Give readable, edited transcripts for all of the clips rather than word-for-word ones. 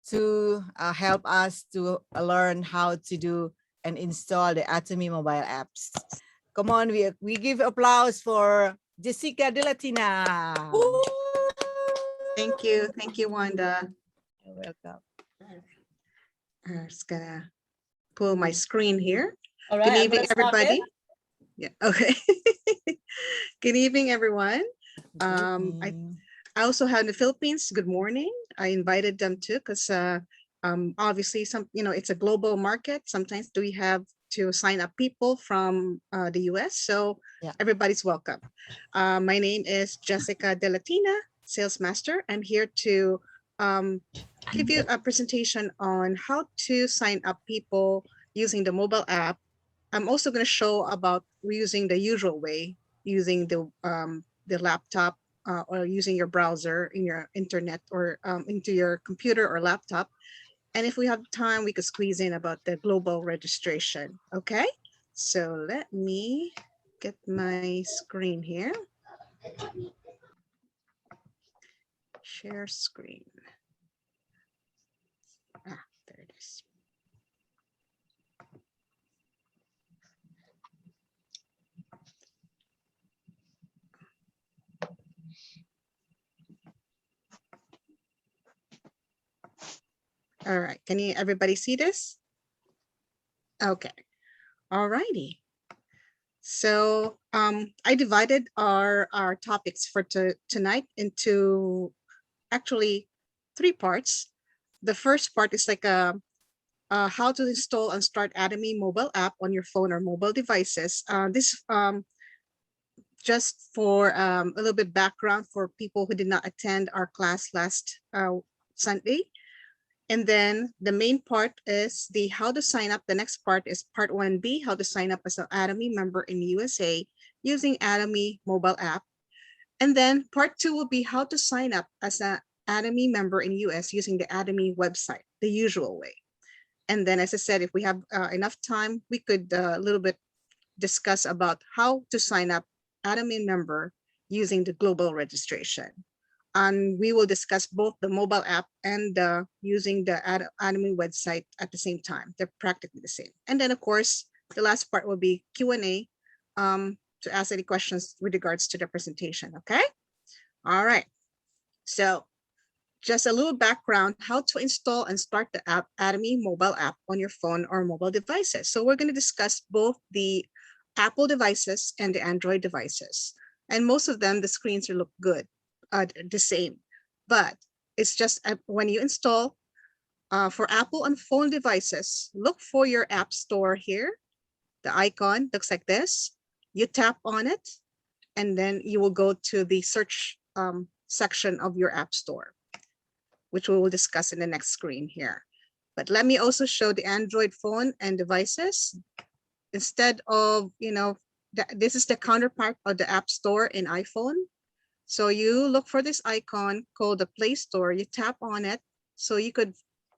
to help us to learn how to do and install the Atomy mobile apps. Come on, we give applause for Jessica GDelatine. Thank you, Wanda. You're welcome. I'm just gonna pull my screen here. All Good right, I'm evening, gonna stop everybody. it. Yeah, okay. Good evening, everyone. Good I evening. also have in the Philippines. Good morning. I invited them too because obviously it's a global market. Sometimes we have to sign up people from the US, so Yeah. everybody's welcome. My name is Jessica GDelatine, sales master. I'm here to give you a presentation on how to sign up people using the mobile app. I'm also going to show about using the usual way, using the laptop or using your browser in your internet or into your computer or laptop. And if we have time, we could squeeze in about the global registration. Okay, so let me get my screen here. Share screen. Ah, there it is. All right, can you everybody see this? Okay, all righty. So I divided our topics for tonight into actually 3 parts. The first part is like how to install and start Atomy mobile app on your phone or mobile devices. This just for a little bit background for people who did not attend our class last Sunday. And then the main part is the how to sign up. The next part is part 1B, how to sign up as an Atomy member in USA using Atomy mobile app. And then part 2 will be how to sign up as an Atomy member in US using the Atomy website, the usual way. And then, as I said, if we have enough time, we could a little bit discuss about how to sign up Atomy member using the global registration. And we will discuss both the mobile app and using the Atomy website at the same time. They're practically the same. And then, of course, the last part will be Q&A to ask any questions with regards to the presentation, okay? All right. So just a little background, how to install and start the app, Atomy mobile app on your phone or mobile devices. So we're going to discuss both the Apple devices and the Android devices. And most of them, the screens look good, the same. But it's just when you install for Apple and phone devices, look for your app store here. The icon looks like this. You tap on it, and then you will go to the search section of your app store, which we will discuss in the next screen here. But let me also show the Android phone and devices. Instead of, this is the counterpart of the App Store in iPhone. So you look for this icon called the Play Store, you tap on it, so you could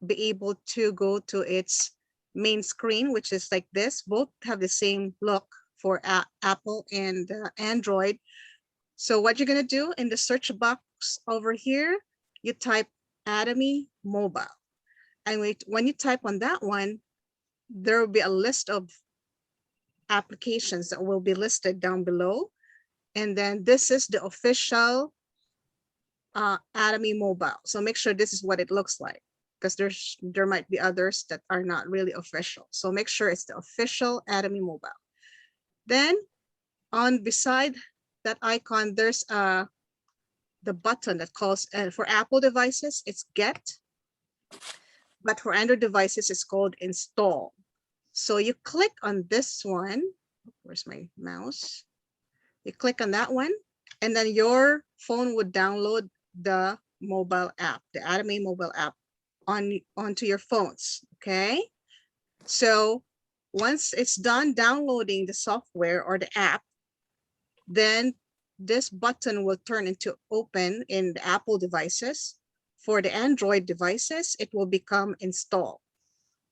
be able to go to its main screen, which is like this. Both have the same look for Apple and Android. So what you're gonna do in the search box over here, you type Atomy mobile. And when you type on that one, there will be a list of applications that will be listed down below. And then this is the official Atomy mobile. So make sure this is what it looks like, because there might be others that are not really official. So make sure it's the official Atomy mobile. Then on beside that icon, there's the button that calls, for Apple devices, it's get. But for Android devices, it's called install. So you click on this one. Where's my mouse? You click on that one, and then your phone would download the mobile app, the Atomy mobile app onto your phones, okay? So once it's done downloading the software or the app, then this button will turn into open in the Apple devices. For the Android devices, it will become install,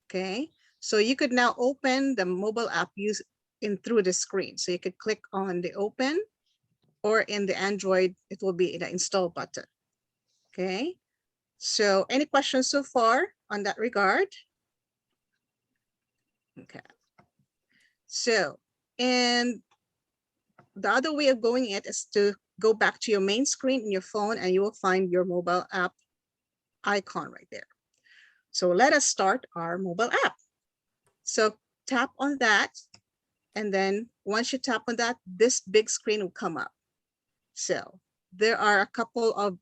okay? So you could now open the mobile app through the screen. So you could click on the open, or in the Android, it will be the install button, okay? So any questions so far on that regard? Okay. So, and the other way of going it is to go back to your main screen in your phone and you will find your mobile app icon right there. So let us start our mobile app. So tap on that. And then once you tap on that, this big screen will come up. So there are a couple of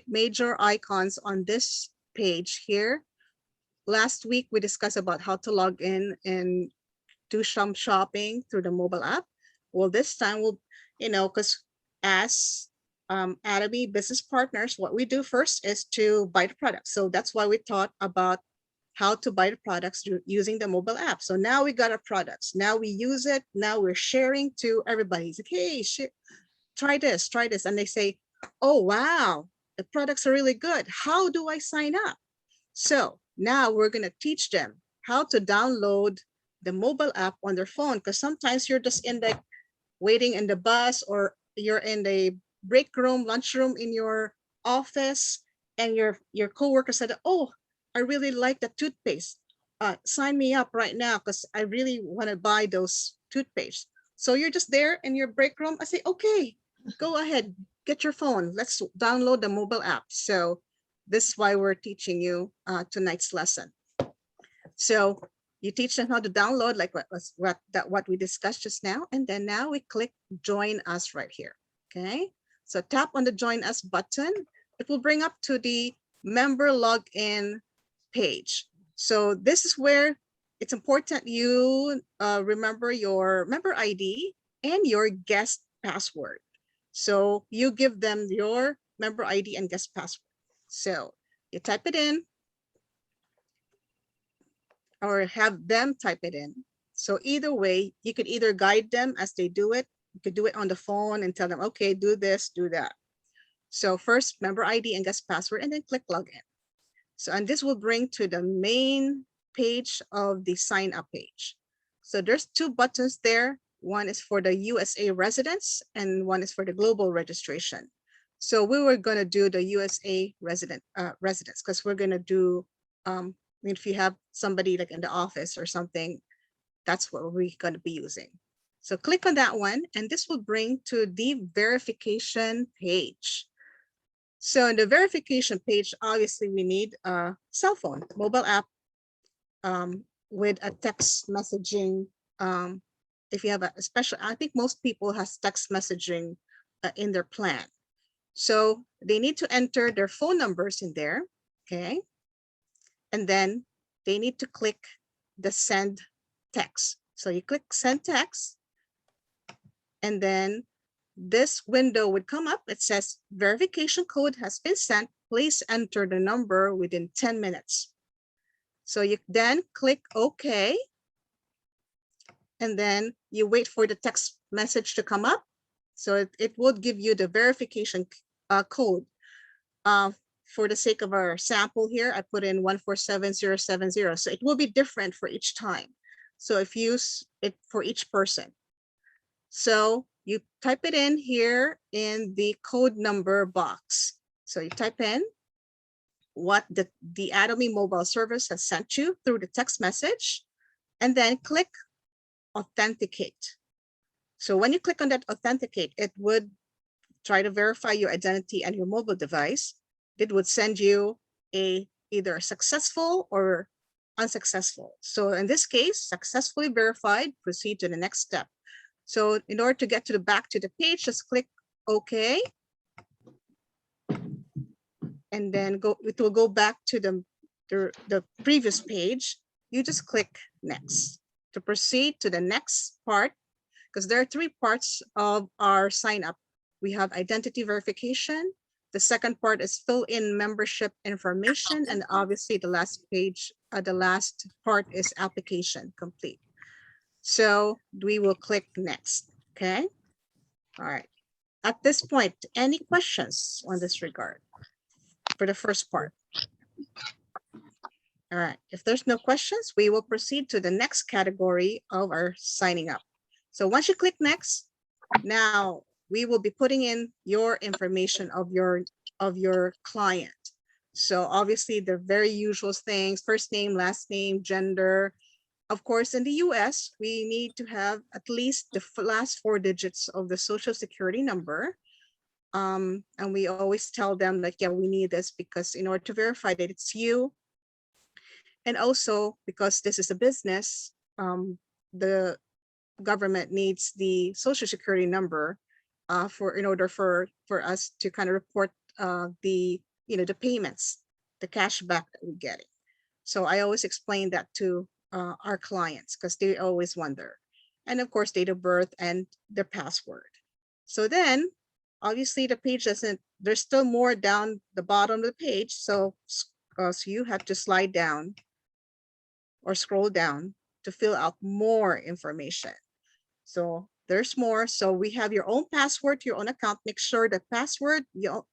major icons on this page here. Last week, we discussed about how to log in and do some shopping through the mobile app. Well, this time we'll, because as Atomy business partners, what we do first is to buy the product. So that's why we taught about how to buy the products using the mobile app. So now we got our products. Now we use it. Now we're sharing to everybody. It's like, hey, try this, try this. And they say, oh, wow, the products are really good. How do I sign up? So now we're going to teach them how to download the mobile app on their phone, because sometimes you're just in the waiting in the bus, or you're in the break room, lunchroom in your office, and your coworker said, oh, I really like the toothpaste. Sign me up right now because I really want to buy those toothpaste. So you're just there in your break room. I say, okay, go ahead, get your phone. Let's download the mobile app. So this is why we're teaching you tonight's lesson. So you teach them how to download, like what we discussed just now. And then now we click join us right here. Okay. So tap on the join us button. It will bring up to the member login page. So this is where it's important you remember your member ID and your guest password. So you give them your member ID and guest password. So you type it in, or have them type it in. So either way, you could either guide them as they do it. You could do it on the phone and tell them, okay, do this, do that. So first member ID and guest password, and then click login. So, and this will bring to the main page of the sign up page. So there's two buttons there. One is for the USA residents and one is for the global registration. So we were going to do the USA residents, because we're going to do, if you have somebody like in the office or something, that's what we're going to be using. So click on that one, and this will bring to the verification page. So in the verification page, obviously we need a cell phone, mobile app with a text messaging. If you have a special, I think most people has text messaging in their plan. So they need to enter their phone numbers in there, okay? And then they need to click the send text. So you click send text, and then this window would come up. It says verification code has been sent. Please enter the number within 10 minutes. So you then click OK. And then you wait for the text message to come up. So it would give you the verification code. For the sake of our sample here, I put in 147070. So it will be different for each time. So if you use it for each person. So you type it in here in the code number box. So you type in what the Atomy mobile service has sent you through the text message, and then click authenticate. So when you click on that authenticate, it would try to verify your identity and your mobile device. It would send you either successful or unsuccessful. So in this case, successfully verified, proceed to the next step. So in order to get to the back to the page, just click OK. And then it will go back to the previous page. You just click next to proceed to the next part, because there are three parts of our sign up. We have identity verification. The second part is fill in membership information. And obviously the last page, the last part is application complete. So we will click next, okay? All right. At this point, any questions on this regard for the first part? All right, if there's no questions, we will proceed to the next category of our signing up. So once you click next, now we will be putting in your information of your client. So obviously the very usual things, first name, last name, gender. Of course, in the US, we need to have at least the last 4 digits of the social security number. And we always tell them like, yeah, we need this because in order to verify that it's you. And also because this is a business, the government needs the social security number for in order for us to kind of report the the payments, the cash back that we're getting. So I always explain that to our clients because they always wonder. And of course, date of birth and their password. So then obviously the page doesn't, there's still more down the bottom of the page. So you have to slide down or scroll down to fill out more information. So there's more. So we have your own password to your own account. Make sure the password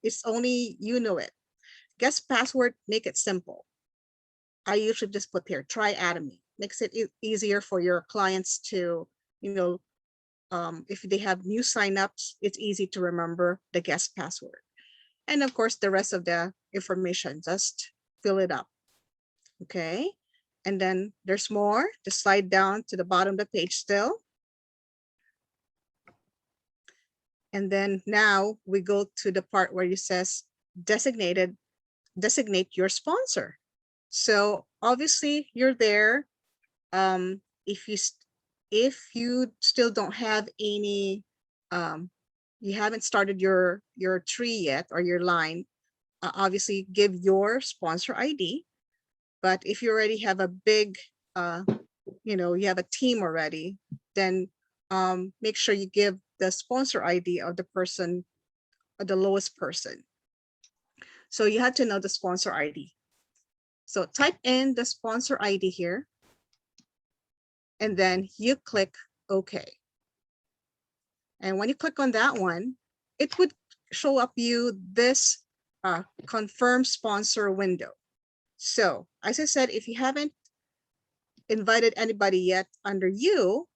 it's only you know it. Guest password, make it simple. I usually just put here, try Atomy. Makes it easier for your clients to, if they have new signups, it's easy to remember the guest password. And of course, the rest of the information, just fill it up. Okay. And then there's more. Just slide down to the bottom of the page still. And then now we go to the part where it says designate your sponsor. So obviously you're there. If you still don't have any, you haven't started your tree yet or your line, obviously give your sponsor ID. But if you already have a big, you have a team already, then make sure you give the sponsor ID of the person, or the lowest person. So you have to know the sponsor ID. So type in the sponsor ID here, and then you click OK. And when you click on that one, it would show up you this confirm sponsor window. So as I said, if you haven't invited anybody yet under you,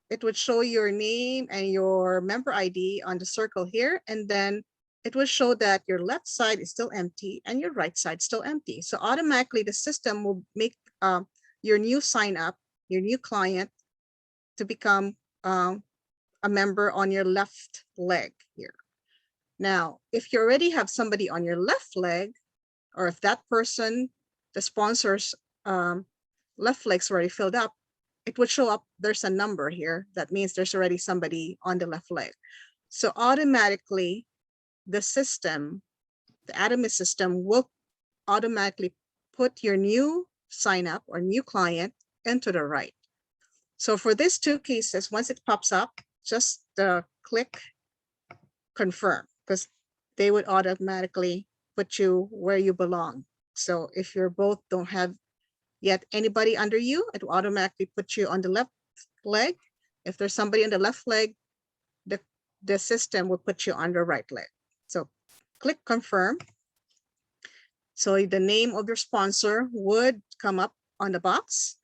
it would show your name and your member ID on the circle here. And then it will show that your left side is still empty and your right side still empty. So automatically the system will make your new sign up, your new client, to become a member on your left leg here. Now, if you already have somebody on your left leg, or if that person, the sponsor's left leg's already filled up, it would show up, there's a number here. That means there's already somebody on the left leg. So automatically, the system, the Atomy system, will automatically put your new sign up or new client into the right. So for these two cases, once it pops up, just click confirm, because they would automatically put you where you belong. So if you're both don't have yet anybody under you, it will automatically put you on the left leg. If there's somebody on the left leg, the system will put you on the right leg. So click confirm. So the name of your sponsor would come up on the box.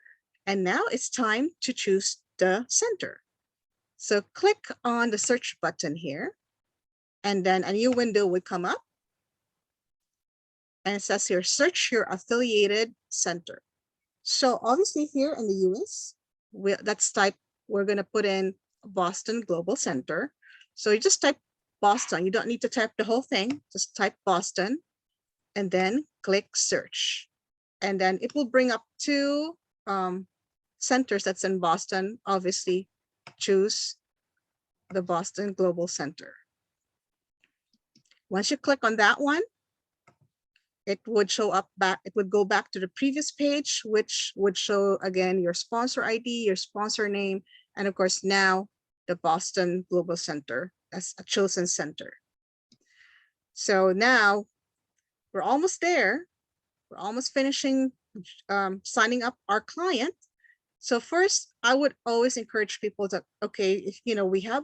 And now it's time to choose the center. So click on the search button here, and then a new window would come up. And it says here, search your affiliated center. So obviously here in the US, we're going to put in Boston Global Center. So you just type Boston. You don't need to type the whole thing. Just type Boston and then click search. And then it will bring up two centers that's in Boston. Obviously, choose the Boston Global Center. Once you click on that one, it would show up back, it would go back to the previous page, which would show again your sponsor ID, your sponsor name, and of course now the Boston Global Center as a chosen center. So now we're almost there. We're almost finishing signing up our client. So first, I would always encourage people that, okay, if we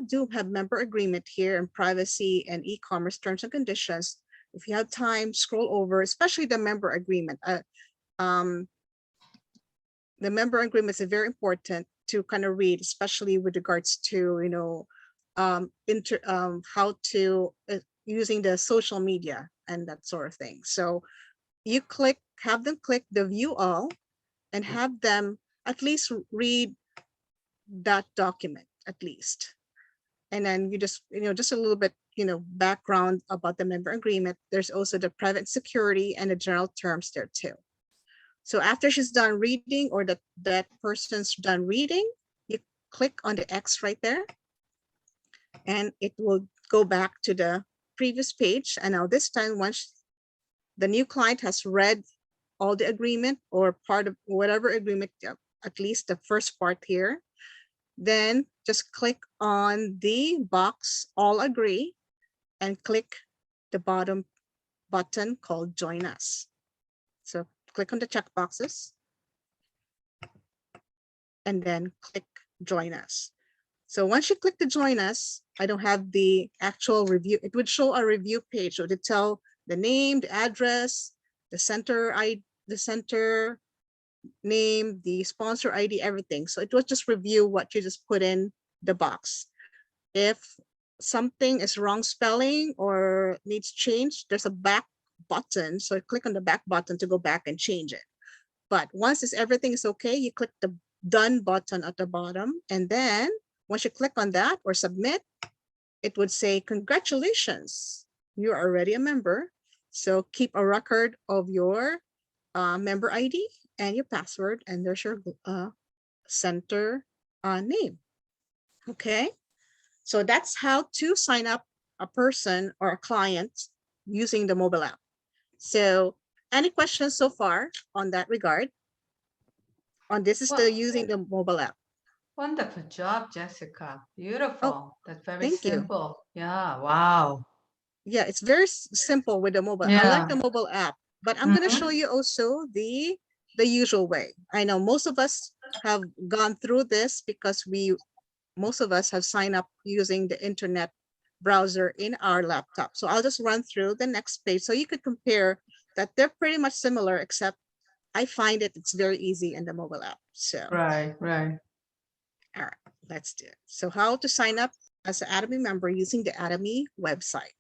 do have member agreement here in privacy and e-commerce terms and conditions. If you have time, scroll over, especially the member agreement. The member agreement is very important to kind of read, especially with regards to how to using the social media. and that sort of thing. So you have them click the view all and have them at least read that document at least. And then you just, just a little bit, background about the member agreement. There's also the private security and the general terms there too. So after she's done reading, or that person's done reading, you click on the X right there and it will go back to the previous page. And now this time, once the new client has read all the agreement or part of whatever agreement, at least the first part here, then just click on the box all agree and click the bottom button called join us. So click on the check boxes and then click join us. So once you click the join us, I don't have the actual review. It would show a review page. So to tell the name, the address, the center name, the sponsor ID, everything. So it will just review what you just put in the box. If something is wrong spelling or needs change, there's a back button. So click on the back button to go back and change it. But once everything is okay, you click the done button at the bottom. And then once you click on that or submit, it would say, congratulations, you're already a member. So keep a record of your member ID and your password, and there's your center name. Okay, so that's how to sign up a person or a client using the mobile app. So any questions so far on that regard? On this is the using the mobile app. Wonderful job, Jessica. Oh, Beautiful. That's very thank you. simple. Yeah, wow. Yeah, it's very simple with the mobile. I like Yeah. the mobile app, but I'm going to show Mhm. you also the usual way. I know most of us have gone through this because most of us have signed up using the internet browser in our laptop. So I'll just run through the next page so you could compare that they're pretty much similar, except I find it's very easy in the mobile app. So Right, right. all right, let's do it. So how to sign up as an Atomy member using the Atomy website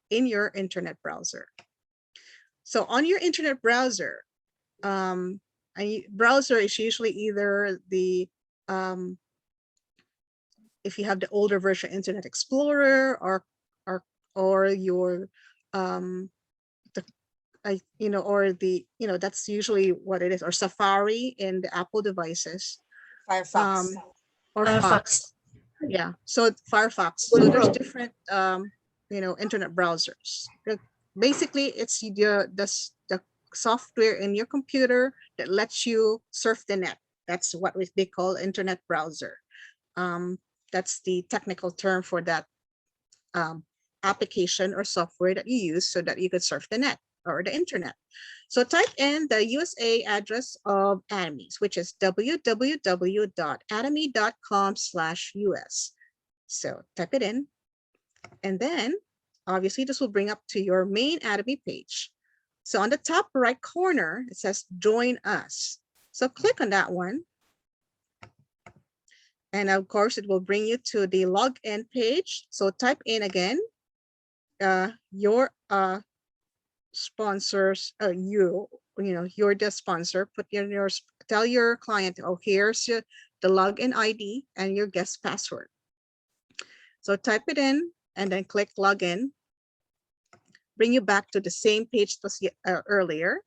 in your internet browser. So on your internet browser, browser is usually either the if you have the older version Internet Explorer or your that's usually what it is, or Safari in the Apple devices, Firefox. or Firefox. Fox. Yeah, so Firefox. So there's different internet browsers. Basically, it's the software in your computer that lets you surf the net. That's what they call internet browser. That's the technical term for that application or software that you use so that you could surf the net or the internet. So type in the USA address of Atomies, which is www.atomy.com/US. So type it in, and then obviously this will bring up to your main Atomy page. So on the top right corner, it says join us. So click on that one. And of course, it will bring you to the login page. So type in again your sponsors. You're the sponsor. Put tell your client, oh, here's the login ID and your guest password. So type it in and then click login. Bring you back to the same page as earlier.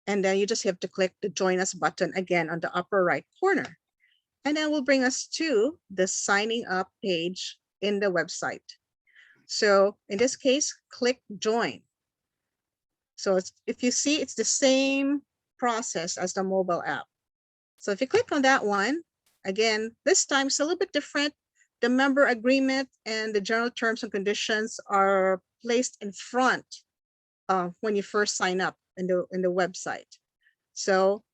And then you just have to click the join us button again on the upper right corner. And then will bring us to the signing up page in the website. So in this case, click join. So if you see, it's the same process as the mobile app. So if you click on that one, again, this time it's a little bit different. The member agreement and the general terms and conditions are placed in front when you first sign up in the website. So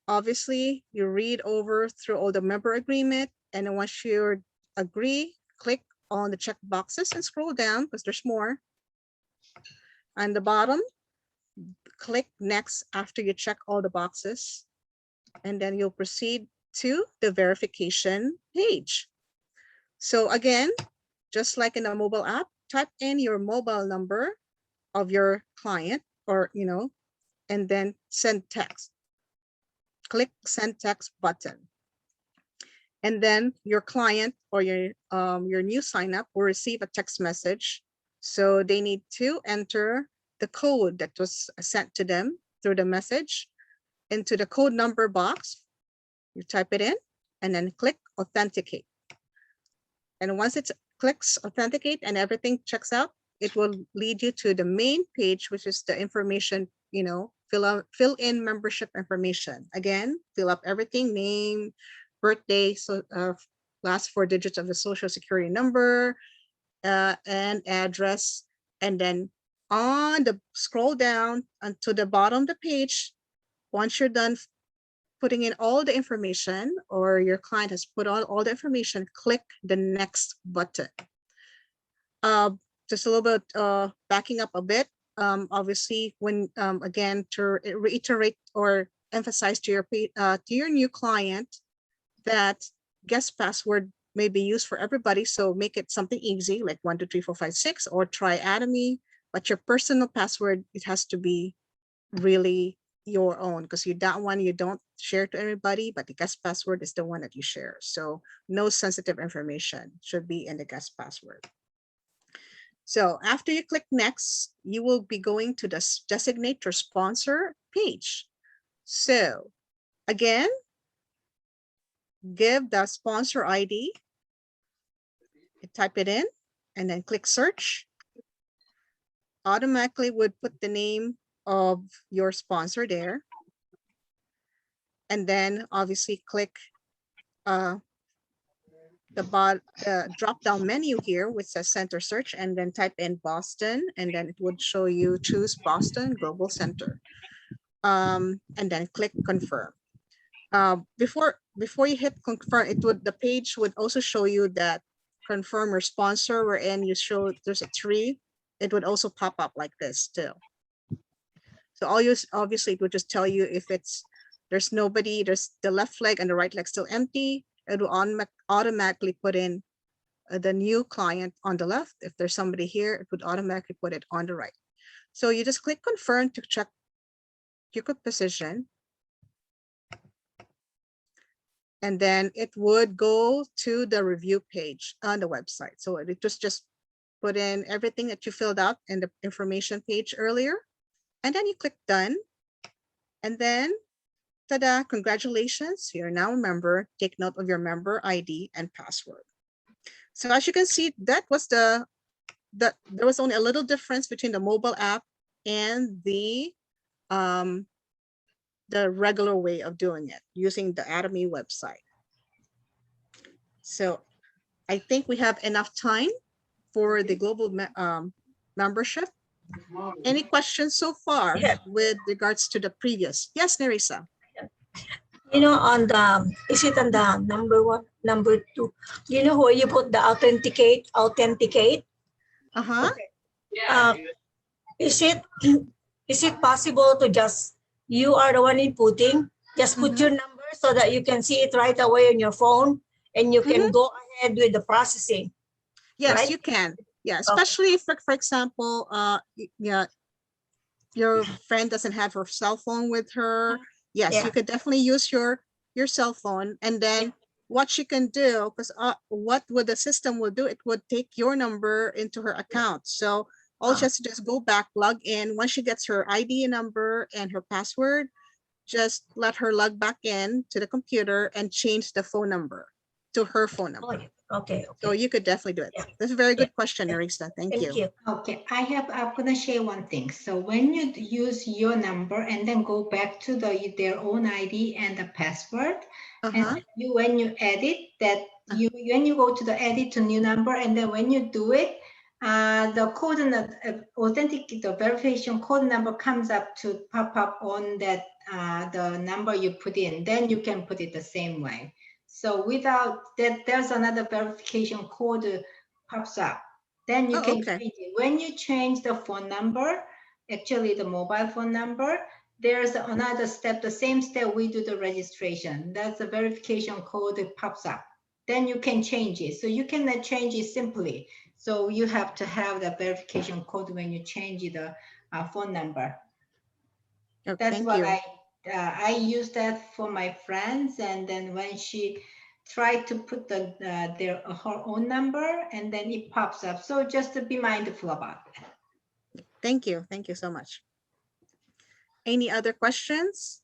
obviously, you read over through all the member agreement, and then once you agree, click on the check boxes and scroll down because there's more. On the bottom, click next after you check all the boxes, and then you'll proceed to the verification page. So again, just like in the mobile app, type in your mobile number of your client, or, and then send text. Click send text button. And then your client or your new sign up will receive a text message. So they need to enter the code that was sent to them through the message into the code number box. You type it in and then click authenticate. And once it clicks authenticate and everything checks out, it will lead you to the main page, which is the information, fill in membership information. Again, fill up everything, name, birthday, so last 4 digits of the social security number, and address. And then scroll down to the bottom of the page. Once you're done putting in all the information, or your client has put all the information, click the next button. Just a little bit backing up a bit. Obviously, when again, to reiterate or emphasize to your new client that guest password may be used for everybody, so make it something easy like 1 2 3 4 5 6, or try Atomy. But your personal password, it has to be really your own, because that one you don't share to everybody, but the guest password is the one that you share. So no sensitive information should be in the guest password. So after you click next, you will be going to the designate your sponsor page. So again, give the sponsor ID, type it in, and then click search. Automatically would put the name of your sponsor there. And then obviously click the drop-down menu here, which says center search, and then type in Boston, and then it would show you choose Boston Global Center. And then click confirm. Before you hit confirm, the page would also show you that confirm your sponsor, wherein you show there's a tree. It would also pop up like this too. So obviously it would just tell you if there's nobody, there's the left leg and the right leg still empty. It will automatically put in the new client on the left. If there's somebody here, it would automatically put it on the right. So you just click confirm to check your position. And then it would go to the review page on the website. So it just put in everything that you filled out in the information page earlier. And then you click done. And then, ta-da, congratulations, you're now a member. Take note of your member ID and password. So as you can see, that was there was only a little difference between the mobile app and the regular way of doing it using the Atomy website. So I think we have enough time for the global membership. Any questions so far with regards to the previous? Yes, Nerissa. On is it on the number 1, number 2? Where you put the authenticate? Uh-huh. Is it possible to just, you are the one inputting, just put your number so that you can see it right away on your phone and you can go ahead with the processing? Yes, right? you can. Yeah, especially if, for example, your friend doesn't have her cell phone with her. Yes, you could definitely use your cell phone, and then what she can do, because what would the system will do, it would take your number into her account. So all she has to just go back, log in. Once she gets her ID number and her password, just let her log back in to the computer and change the phone number to her phone number. Okay. So you could definitely do it. That's a very good question, Nerissa. Thank you. Okay, I'm gonna share one thing. So when you use your number and then go back to their own ID and the password, and when you edit that, when you go to the edit to new number, and then when you do it, the code and the verification code number comes up to pop up on that the number you put in. Then you can put it the same way. So without that, there's another verification code pops up. Then you can change it. When you change the phone number, actually the mobile phone number, there's another step, the same step we do the registration. That's the verification code that pops up. Then you can change it. So you can change it simply. So you have to have the verification code when you change the phone number. Oh, That's thank what you. I use that for my friends, and then when she tried to put her own number, and then it pops up. So just to be mindful about it. Thank you. Thank you so much. Any other questions?